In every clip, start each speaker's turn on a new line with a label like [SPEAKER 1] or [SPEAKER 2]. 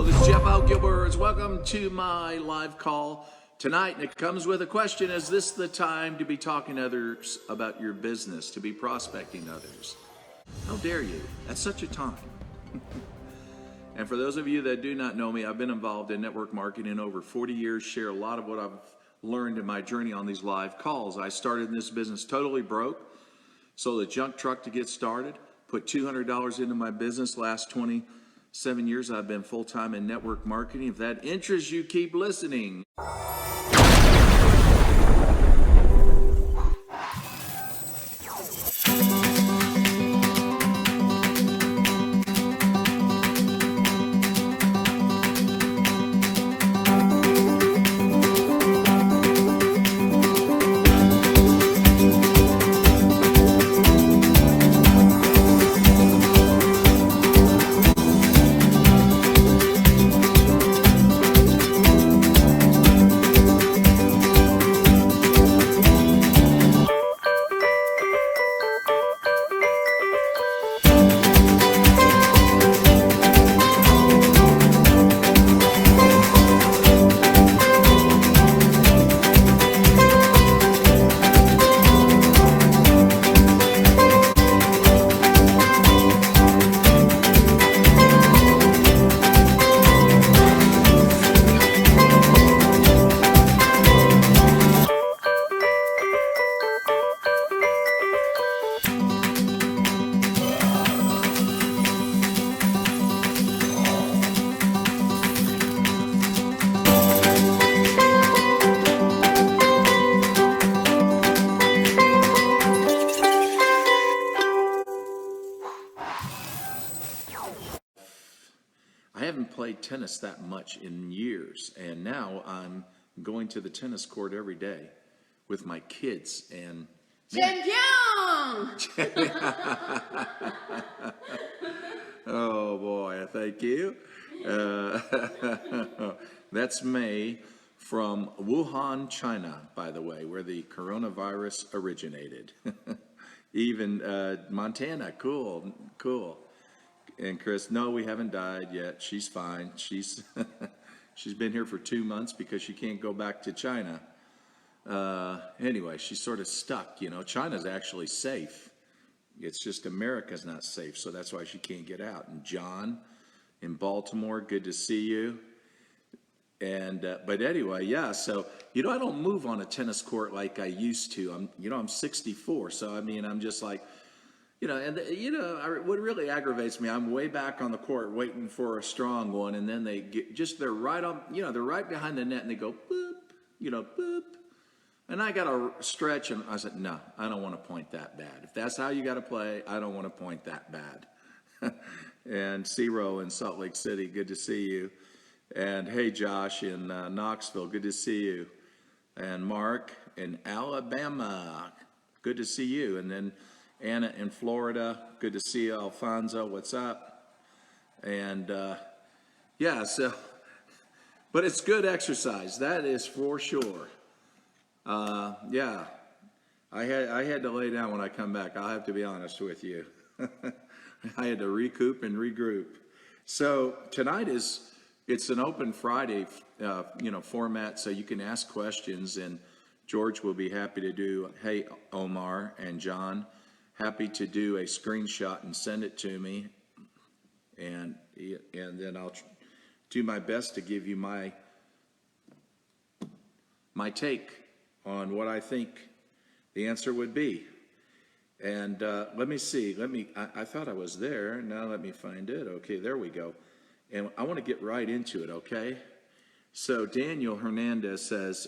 [SPEAKER 1] This is Jeff Gilbert. Welcome to my live call tonight, and it comes with a question. Is this the time to be talking to others about your business, to be prospecting others? How dare you? That's such a time. And for those of you that do not know me, I've been involved in network marketing over 40 years, share a lot of what I've learned in my journey on these live calls. I started in this business totally broke, sold a junk truck to get started, put $200 into my business. Last 27 years I've been full-time in network marketing. If that interests you, keep listening. I haven't played tennis that much in years, and now I'm going to the tennis court every day with my kids. And
[SPEAKER 2] Champion!
[SPEAKER 1] Oh boy, thank you. That's May from Wuhan, China, by the way, where the coronavirus originated. Even Montana, cool. And Chris, no, we haven't died yet. She's fine. She's been here for 2 months because she can't go back to China. Anyway, she's sort of stuck. You know, China's actually safe. It's just America's not safe, so that's why she can't get out. And John in Baltimore, good to see you. And but anyway, yeah. So I don't move on a tennis court like I used to. I'm 64, so I mean, I'm just like. What really aggravates me, I'm way back on the court waiting for a strong one, and then they're right on, they're right behind the net, and they go boop, boop. And I got to stretch, and I said, no, I don't want to point that bad. If that's how you got to play, I don't want to point that bad. And Zero in Salt Lake City, good to see you. And hey, Josh in Knoxville, good to see you. And Mark in Alabama, good to see you. And then Anna in Florida, good to see you. Alfonso, what's up? And but it's good exercise, that is for sure. I had to lay down when I come back. I'll have to be honest with you. I had to recoup and regroup. So tonight it's an open Friday, format, so you can ask questions, and George will be happy to do. Hey, Omar and John. Happy to do a screenshot and send it to me, and then I'll do my best to give you my take on what I think the answer would be. And let me see. I thought I was there. Now let me find it. Okay, there we go. And I want to get right into it. Okay. So Daniel Hernandez says.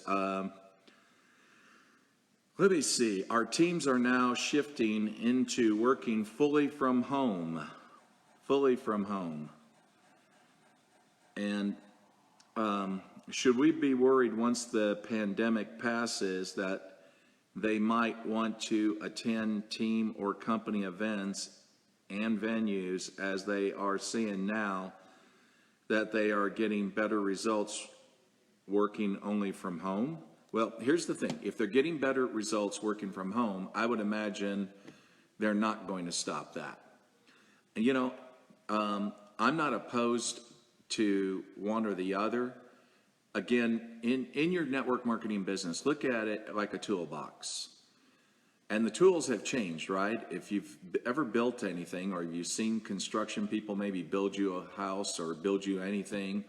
[SPEAKER 1] Let me see. Our teams are now shifting into working fully from home. And should we be worried once the pandemic passes that they might want to attend team or company events and venues as they are seeing now that they are getting better results working only from home? Well, here's the thing. If they're getting better results working from home, I would imagine they're not going to stop that. And I'm not opposed to one or the other. Again, in your network marketing business, look at it like a toolbox. And the tools have changed, right? If you've ever built anything, or you've seen construction people maybe build you a house or build you anything,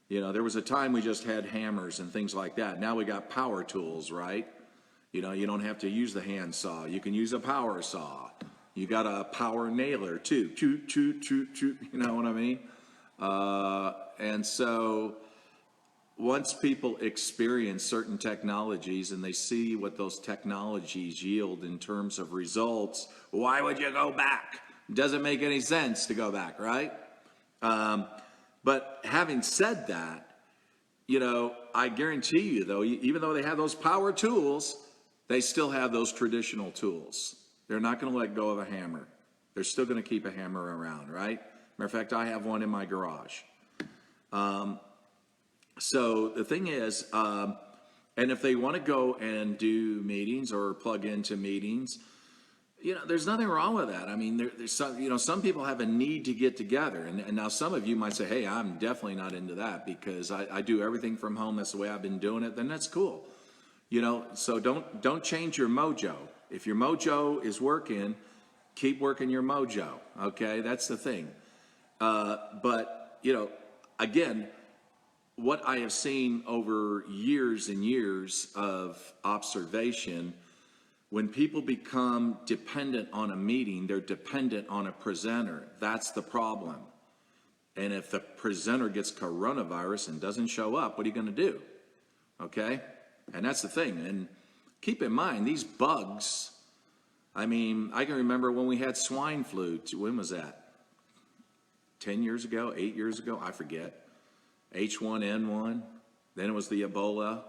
[SPEAKER 1] there was a time we just had hammers and things like that. Now we got power tools, right? You don't have to use the hand saw. You can use a power saw. You got a power nailer too. Choot, choot, choot, choot. You know what I mean? And so once people experience certain technologies and they see what those technologies yield in terms of results, why would you go back? Doesn't make any sense to go back, right? But having said that, I guarantee you, though, even though they have those power tools, they still have those traditional tools. They're not going to let go of a hammer. They're still going to keep a hammer around, right? Matter of fact, I have one in my garage. So the thing is, and if they want to go and do meetings or plug into meetings, there's nothing wrong with that. I mean, there's some, some people have a need to get together. And now some of you might say, hey, I'm definitely not into that because I do everything from home. That's the way I've been doing it. Then that's cool. So don't change your mojo. If your mojo is working, keep working your mojo. Okay, that's the thing. But again, what I have seen over years and years of observation, when people become dependent on a meeting, they're dependent on a presenter. That's the problem. And if the presenter gets coronavirus and doesn't show up, what are you going to do? Okay? And that's the thing. And keep in mind, these bugs, I mean, I can remember when we had swine flu. When was that? 10 years ago? 8 years ago? I forget. H1N1. Then it was the Ebola.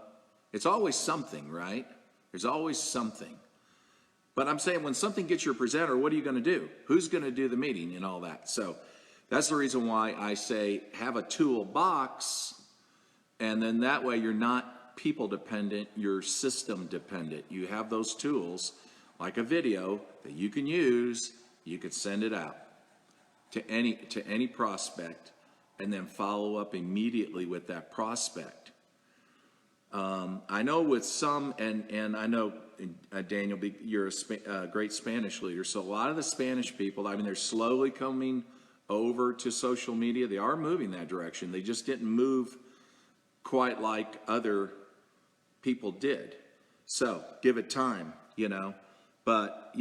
[SPEAKER 1] It's always something, right? There's always something. But I'm saying when something gets your presenter, what are you going to do? Who's going to do the meeting and all that? So that's the reason why I say have a toolbox, and then that way you're not people dependent, you're system dependent. You have those tools like a video that you can use, you could send it out to any prospect and then follow up immediately with that prospect. I know with some, and I know, Daniel, you're a great Spanish leader, so a lot of the Spanish people, I mean, they're slowly coming over to social media. They are moving that direction. They just didn't move quite like other people did. So give it time, but,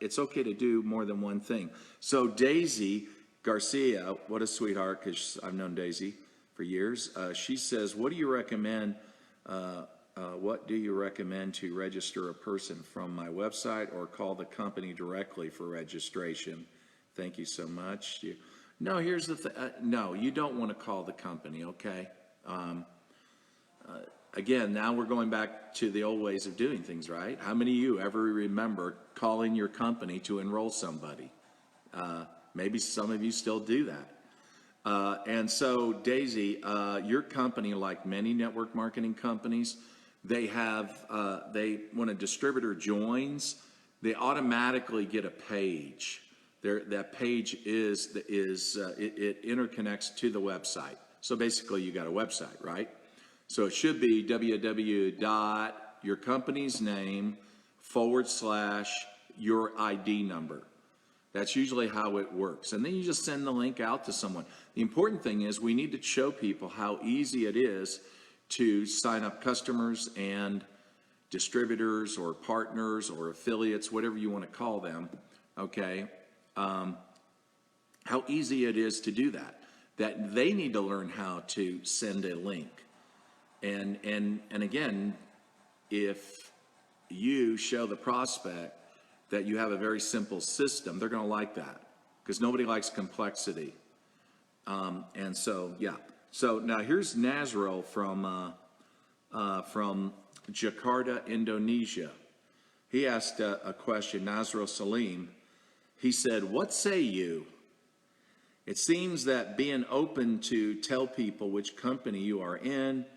[SPEAKER 1] it's okay to do more than one thing. So Daisy Garcia, what a sweetheart, because I've known Daisy for years. She says, what do you recommend to register a person from my website or call the company directly for registration? Thank you so much. No, here's the thing. No, you don't want to call the company, okay? Again, now we're going back to the old ways of doing things, right? How many of you ever remember calling your company to enroll somebody? Maybe some of you still do that. And so, Daisy, your company, like many network marketing companies, they have, when a distributor joins, they automatically get a page. That page it interconnects to the website. So basically, you got a website, right? So it should be www.yourcompaniesname/your ID number. That's usually how it works. And then you just send the link out to someone. The important thing is we need to show people how easy it is to sign up customers and distributors or partners or affiliates, whatever you want to call them, okay? How easy it is to do that. That they need to learn how to send a link. And again, if you show the prospect that you have a very simple system, they're going to like that because nobody likes complexity. And so, yeah. So now here's Nazrul from Jakarta, Indonesia. He asked a question, Nazrul Salim. He said, what say you? It seems that being open to tell people which company you are in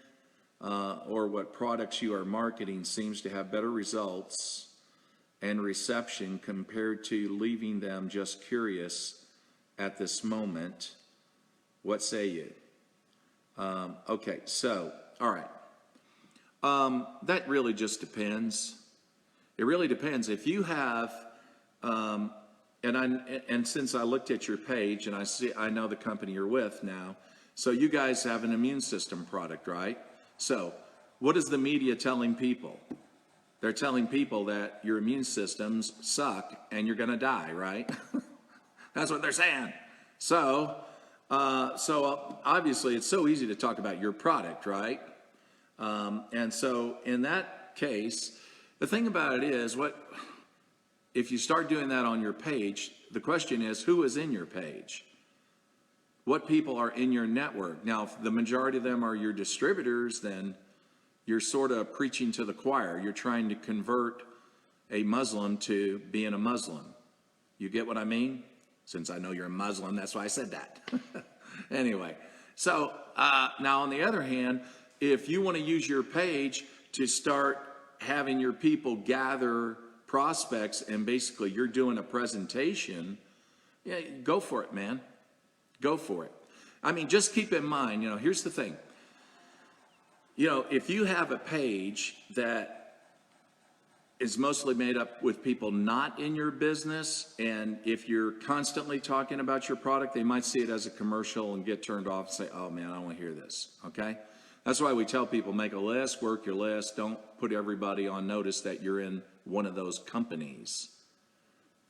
[SPEAKER 1] or what products you are marketing seems to have better results and reception compared to leaving them just curious at this moment. What say you? Okay, so, all right. That really just depends. It really depends. If you have, and since I looked at your page and I know the company you're with now, so you guys have an immune system product, right? So what is the media telling people? They're telling people that your immune systems suck and you're going to die, right? That's what they're saying. So obviously it's so easy to talk about your product, right? And so in that case, the thing about it is, if you start doing that on your page, the question is, who is in your page? What people are in your network? Now, if the majority of them are your distributors, then you're sort of preaching to the choir. You're trying to convert a Muslim to being a Muslim. You get what I mean? Since I know you're a Muslim, that's why I said that. Anyway, so now on the other hand, if you want to use your page to start having your people gather prospects and basically you're doing a presentation, yeah, go for it, man. Go for it. I mean, just keep in mind, here's the thing. If you have a page that is mostly made up with people not in your business, and if you're constantly talking about your product, they might see it as a commercial and get turned off and say, oh man, I don't want to hear this, okay? That's why we tell people, make a list, work your list. Don't put everybody on notice that you're in one of those companies.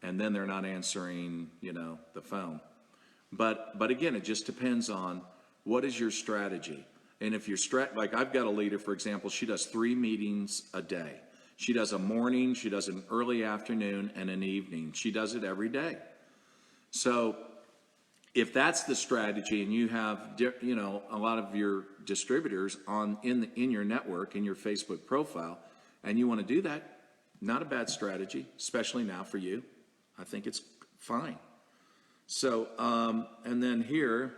[SPEAKER 1] And then they're not answering, the phone. But again, it just depends on what is your strategy. And if you're like I've got a leader, for example, she does 3 meetings a day. She does a morning, she does an early afternoon, and an evening. She does it every day. So if that's the strategy, and you have, a lot of your distributors in your network, in your Facebook profile, and you want to do that, not a bad strategy, especially now for you. I think it's fine. So, and then here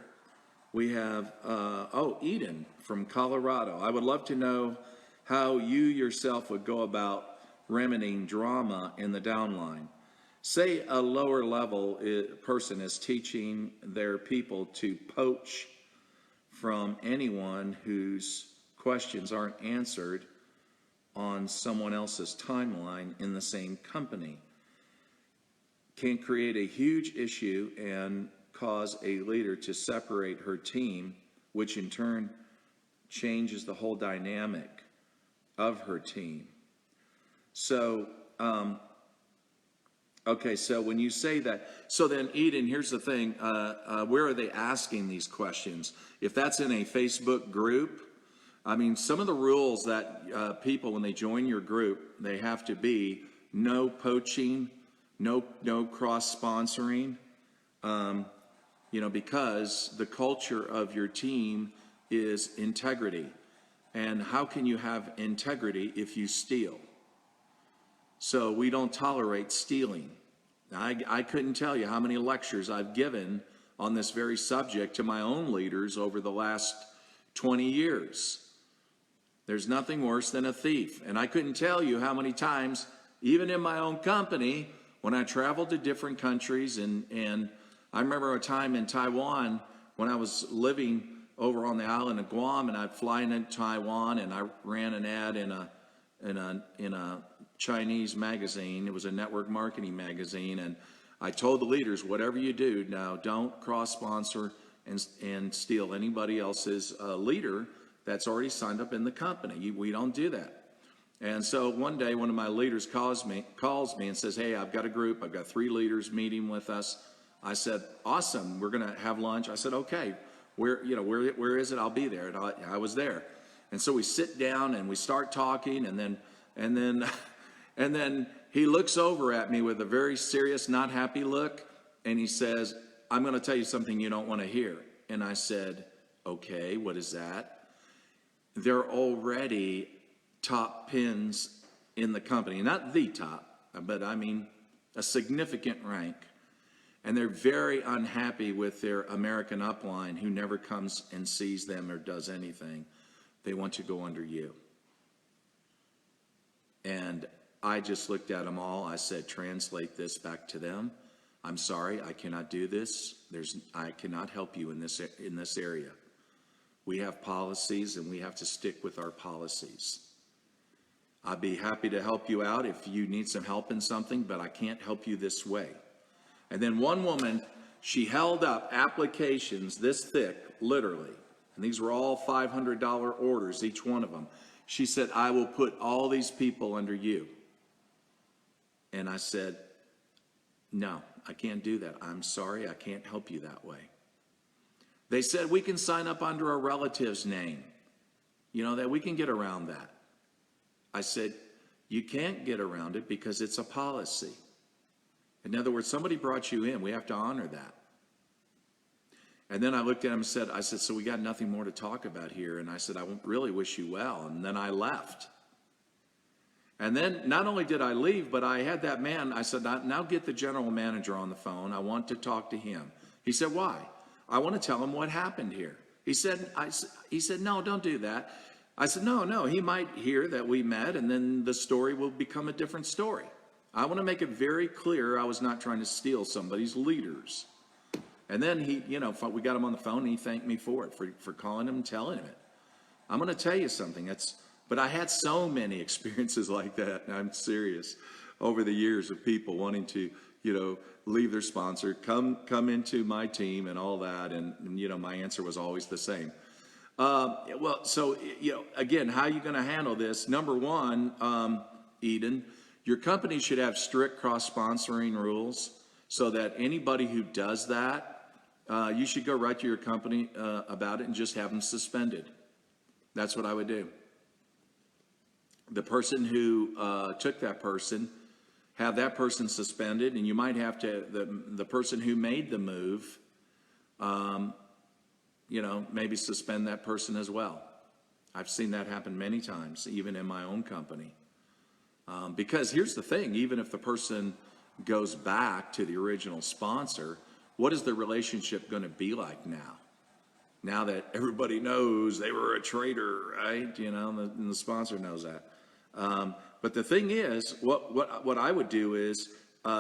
[SPEAKER 1] we have, Eden from Colorado. I would love to know how you yourself would go about remedying drama in the downline. Say a lower level person is teaching their people to poach from anyone whose questions aren't answered on someone else's timeline in the same company. Can create a huge issue and cause a leader to separate her team, which in turn changes the whole dynamic of her team. So, okay, so when you say that, so then Eden, here's the thing, where are they asking these questions? If that's in a Facebook group, I mean, some of the rules that people, when they join your group, they have to be no poaching, no cross-sponsoring, because the culture of your team is integrity. And how can you have integrity if you steal? So we don't tolerate stealing. Now, I couldn't tell you how many lectures I've given on this very subject to my own leaders over the last 20 years. There's nothing worse than a thief. And I couldn't tell you how many times, even in my own company, when I traveled to different countries, and I remember a time in Taiwan when I was living over on the island of Guam, and I'd fly into Taiwan, and I ran an ad in a Chinese magazine. It was a network marketing magazine, and I told the leaders, whatever you do now, don't cross-sponsor and steal anybody else's leader that's already signed up in the company. We don't do that. And so one day, one of my leaders calls me and says, hey, I've got a group. I've got 3 leaders meeting with us. I said, awesome. We're going to have lunch. I said, okay. Where is it? I'll be there. And I was there. And so we sit down and we start talking, and then he looks over at me with a very serious, not happy look, and he says, I'm going to tell you something you don't want to hear. And I said, okay, what is that? They're already top pins in the company, not the top, but I mean a significant rank. And they're very unhappy with their American upline who never comes and sees them or does anything. They want to go under you. And I just looked at them all. I said, translate this back to them. I'm sorry, I cannot do this. I cannot help you in this area. We have policies and we have to stick with our policies. I'd be happy to help you out if you need some help in something, but I can't help you this way. And then one woman, she held up applications this thick, literally, and these were all $500 orders, each one of them. She said, I will put all these people under you. And I said, no, I can't do that. I'm sorry, I can't help you that way. They said, we can sign up under a relative's name, that we can get around that. I said, you can't get around it because it's a policy. In other words, somebody brought you in. We have to honor that. And then I looked at him and said, so we got nothing more to talk about here. And I said, I really wish you well. And then I left. And then not only did I leave, but I had that man. I said, now get the general manager on the phone. I want to talk to him. He said, why? I want to tell him what happened here. He said, no, don't do that. I said, no, he might hear that we met and then the story will become a different story. I want to make it very clear I was not trying to steal somebody's leaders. And then we got him on the phone and he thanked me for it, for calling him and telling him it. I'm going to tell you something. But I had so many experiences like that, and I'm serious, over the years of people wanting to, leave their sponsor, come into my team and all that. And my answer was always the same. Again, how are you going to handle this? Number one, Eden, your company should have strict cross-sponsoring rules so that anybody who does that, you should go right to your company about it and just have them suspended. That's what I would do. The person who took that person, have that person suspended, and you might have to, the person who made the move, maybe suspend that person as well. I've seen that happen many times, even in my own company. Because here's the thing, even if the person goes back to the original sponsor, what is the relationship going to be like now? Now that everybody knows they were a traitor, right? And the sponsor knows that. But the thing is, what I would do is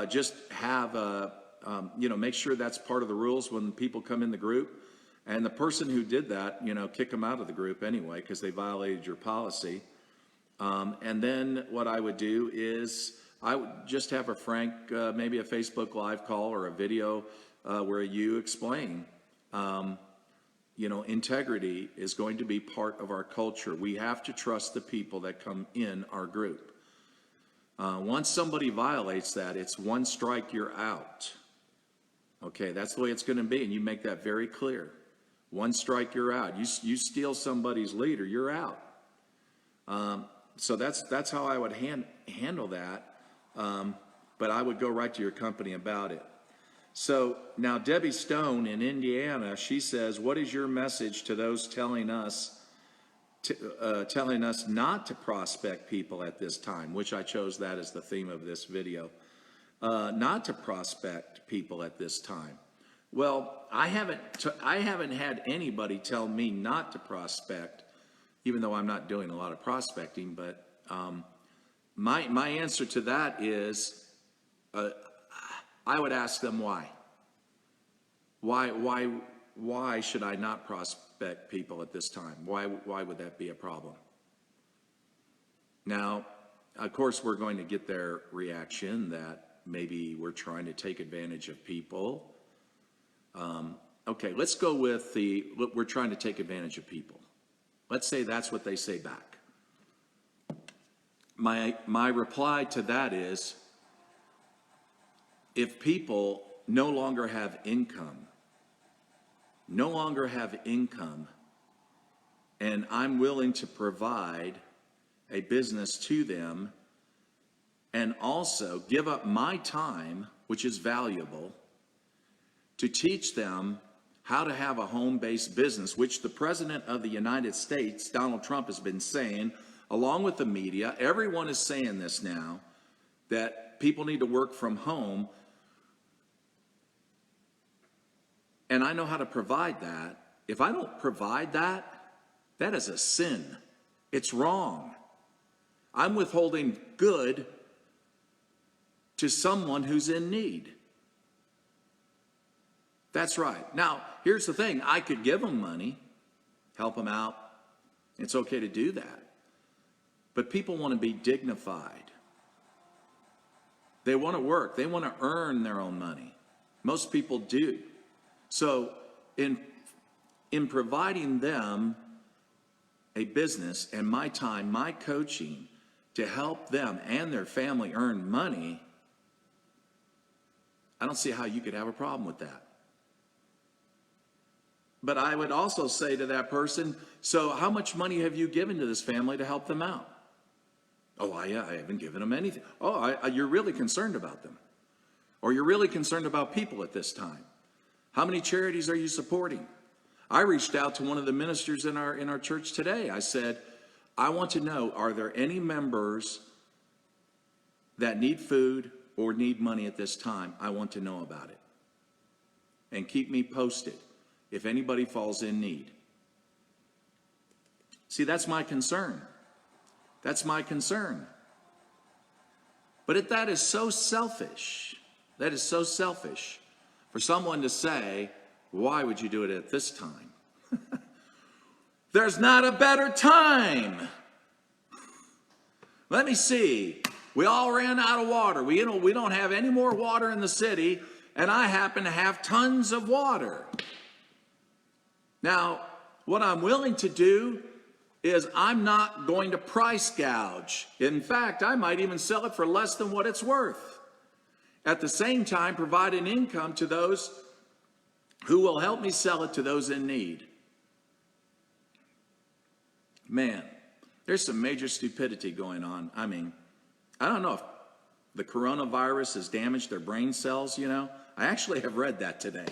[SPEAKER 1] just have make sure that's part of the rules when people come in the group. And the person who did that, kick them out of the group anyway because they violated your policy. And then what I would do is I would just have a frank, maybe a Facebook Live call or a video where you explain, integrity is going to be part of our culture. We have to trust the people that come in our group. Once somebody violates that, it's one strike, you're out. Okay, that's the way it's going to be, and you make that very clear. One strike, you're out. You steal somebody's leader, you're out. So that's how I would handle that. But I would go right to your company about it. So now Debbie Stone in Indiana, she says, what is your message to those telling us not to prospect people at this time, which I chose that as the theme of this video, not to prospect people at this time? Well, I haven't had anybody tell me not to prospect, even though I'm not doing a lot of prospecting. But my answer to that is, I would ask them why. Why should I not prospect people at this time? Why would that be a problem? Now, of course, we're going to get their reaction that maybe we're trying to take advantage of people. Okay, let's go with we're trying to take advantage of people. Let's say that's what they say back. My reply to that is, if people no longer have income, and I'm willing to provide a business to them and also give up my time, which is valuable, to teach them how to have a home-based business, which the President of the United States, Donald Trump, has been saying, along with the media. Everyone is saying this now, that people need to work from home. And I know how to provide that. If I don't provide that, that is a sin. It's wrong. I'm withholding good to someone who's in need. That's right. Now, here's the thing. I could give them money, help them out. It's okay to do that. But people want to be dignified. They want to work. They want to earn their own money. Most people do. So in providing them a business and my time, my coaching to help them and their family earn money, I don't see how you could have a problem with that. But I would also say to that person, so how much money have you given to this family to help them out? Oh, I haven't given them anything. Oh, you're really concerned about them. Or you're really concerned about people at this time. How many charities are you supporting? I reached out to one of the ministers in our church today. I said, I want to know, are there any members that need food or need money at this time? I want to know about it. And keep me posted if anybody falls in need. See, that's my concern. That's my concern. But that is so selfish. That is so selfish for someone to say, why would you do it at this time? There's not a better time. Let me see. We all ran out of water. We don't have any more water in the city, and I happen to have tons of water. Now, what I'm willing to do is I'm not going to price gouge. In fact, I might even sell it for less than what it's worth. At the same time, provide an income to those who will help me sell it to those in need. Man, there's some major stupidity going on. I mean, I don't know if the coronavirus has damaged their brain cells, you know. I actually have read that today.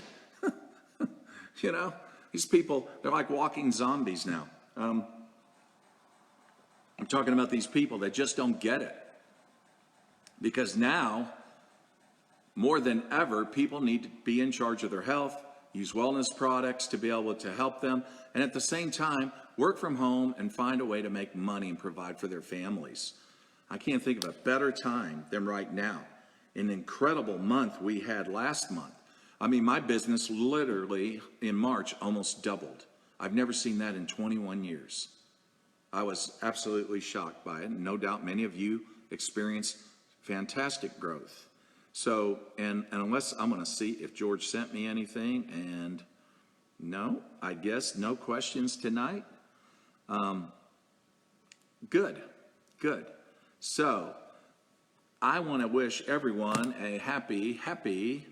[SPEAKER 1] You know, these people, they're like walking zombies now. I'm talking about these people that just don't get it. Because now, more than ever, people need to be in charge of their health, use wellness products to be able to help them, and at the same time, work from home and find a way to make money and provide for their families. I can't think of a better time than right now. An incredible month we had last month. I mean, my business literally in March almost doubled. I've never seen that in 21 years. I was absolutely shocked by it. No doubt many of you experienced fantastic growth. So, and unless I'm going to see if George sent me anything, and no, I guess no questions tonight. Good. So, I want to wish everyone a happy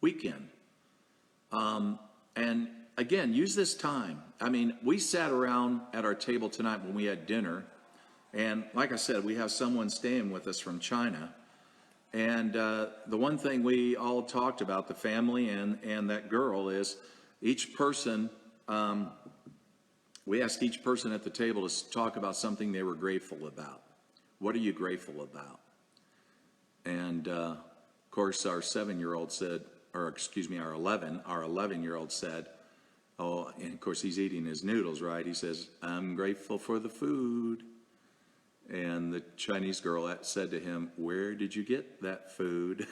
[SPEAKER 1] weekend. And again, use this time. I mean, we sat around at our table tonight when we had dinner, and like I said, we have someone staying with us from China. And the one thing we all talked about, the family and that girl, is each person, we asked each person at the table to talk about something they were grateful about. What are you grateful about? And of course, our 7-year-old said, or excuse me, our 11-year-old said, oh, and of course he's eating his noodles, right? He says, I'm grateful for the food. And the Chinese girl said to him, where did you get that food?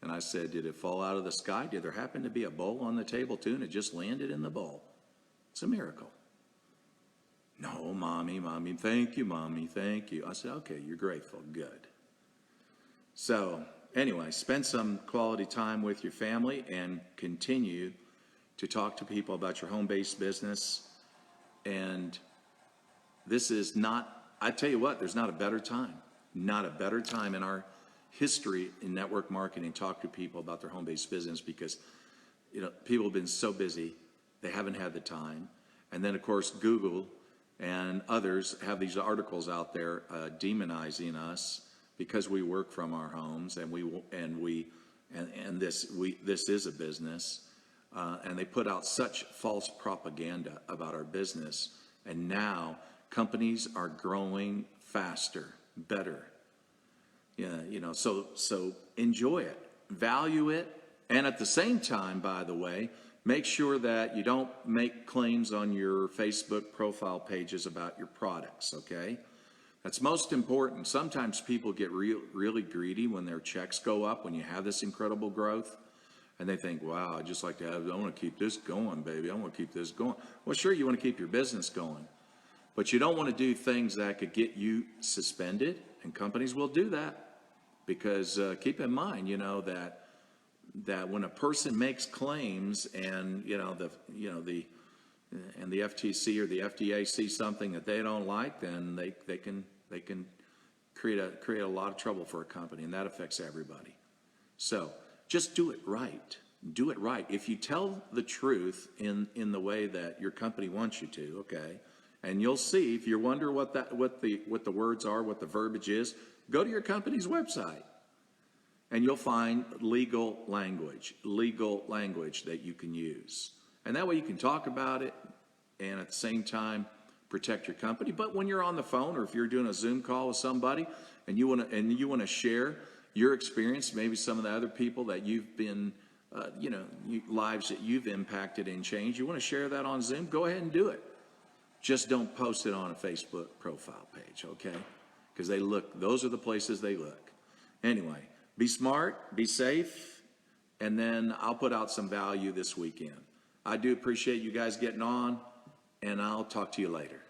[SPEAKER 1] And I said, did it fall out of the sky? Did there happen to be a bowl on the table too, and it just landed in the bowl? It's a miracle. No, mommy, thank you, mommy, thank you. I said, okay, you're grateful, good. So anyway, spend some quality time with your family and continue to talk to people about your home-based business. And this is not, I tell you what, there's not a better time in our history in network marketing, talk to people about their home-based business, because, you know, people have been so busy, they haven't had the time. And then of course, Google and others have these articles out there demonizing us because we work from our homes and this is a business, and they put out such false propaganda about our business. And now companies are growing faster, better. Yeah, you know, so enjoy it, value it, and at the same time, by the way, make sure that you don't make claims on your Facebook profile pages about your products, okay? That's most important. Sometimes people get really greedy when their checks go up, when you have this incredible growth. And they think, wow, I just like to have, I want to keep this going, baby. I want to keep this going. Well, sure, you want to keep your business going, but you don't want to do things that could get you suspended, and companies will do that because keep in mind, that when a person makes claims and and the FTC or the FDA see something that they don't like, then they can create a lot of trouble for a company, and that affects everybody. So just do it right. Do it right. If you tell the truth in the way that your company wants you to, okay, and you'll see, if you wonder what the words are, what the verbiage is, go to your company's website and you'll find legal language that you can use. And that way you can talk about it and at the same time protect your company. But when you're on the phone, or if you're doing a Zoom call with somebody and you want to share your experience, maybe some of the other people that you've been, lives that you've impacted and changed, you want to share that on Zoom, go ahead and do it. Just don't post it on a Facebook profile page, okay? Because those are the places they look. Anyway, be smart, be safe, and then I'll put out some value this weekend. I do appreciate you guys getting on, and I'll talk to you later.